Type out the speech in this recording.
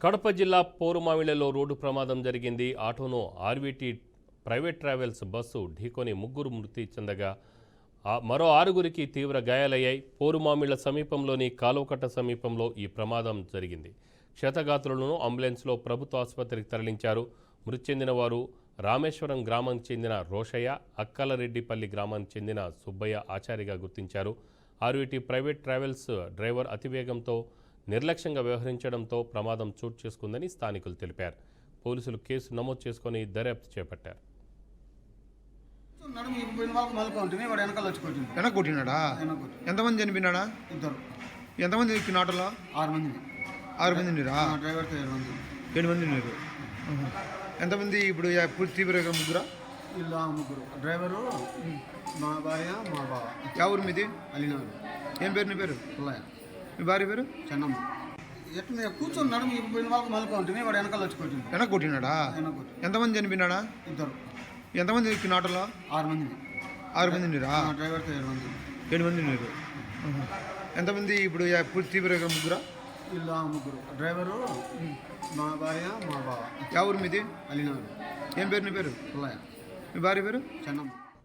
కడప జిల్లా పోరుమామిళ్లలో రోడ్డు ప్రమాదం జరిగింది. ఆటోను ఆర్వీటీ ప్రైవేట్ ట్రావెల్స్ బస్సు ఢీకొని ముగ్గురు మృతి చెందగా మరో 6గురికి తీవ్ర గాయాలయ్యాయి. పోరుమామిళ్ల సమీపంలోని కాలువకట్ట సమీపంలో ఈ ప్రమాదం జరిగింది. క్షతగాత్రులను అంబులెన్స్లో ప్రభుత్వ ఆసుపత్రికి తరలించారు. మృతి చెందిన వారు రామేశ్వరం గ్రామానికి చెందిన రోషయ్య, అక్కలరెడ్డిపల్లి గ్రామానికి చెందిన సుబ్బయ్య ఆచారిగా గుర్తించారు. ఆర్వీటీ ప్రైవేట్ ట్రావెల్స్ డ్రైవర్ అతివేగంతో నిర్లక్ష్యంగా వ్యవహరించడంతో ప్రమాదం చోటు చేసుకుందని స్థానికులు తెలిపారు. పోలీసులు కేసు నమోదు చేసుకుని దర్యాప్తు చేపట్టారు. కొట్టినాడా? ఎంతమంది చనిపోయినాడా? ఇద్దరు. ఎంతమంది ఎక్కిన ఆటోలో? 6 మంది. 6 మంది నీరా? డ్రైవర్తో 7 మంది. 7 మంది నీరు. ఎంతమంది ఇప్పుడు తీవ్రంగా? ముగ్గురా? ఇలా ముగ్గురు. డ్రైవరు, మా భార్య, మా బావ. ఎవరు మీది? అలీనగర్. ఏం పేరు? నీ పేరు? పుల్లయ్య. మీ భార్య పేరు? చెన్నమ్మ. ఎట్లా మేము కూర్చొని పోయిన వాళ్ళకి మలుకుంటుంది, వాడు వెనకాల వచ్చి కొట్టింది. వెనక కొట్టినాడా? ఎంతమంది చనిపోయినాడా? ఇద్దరు. ఎంతమంది ఎక్కిన ఆటోలో? 6 మంది. 6 మంది నీరా? డ్రైవర్తో 7 మంది. 7 మంది నీరు. ఎంతమంది ఇప్పుడు తీవ్రంగా? ముగ్గురా? ఇలా ముగ్గురు. డ్రైవరు, మా భార్య, మా బావ. ఎవరు మీది? అలీనగర్. ఏం పేరు? నీ పేరు? పుల్లయ్య. మీ భార్య పేరు? చెన్నమ్మ.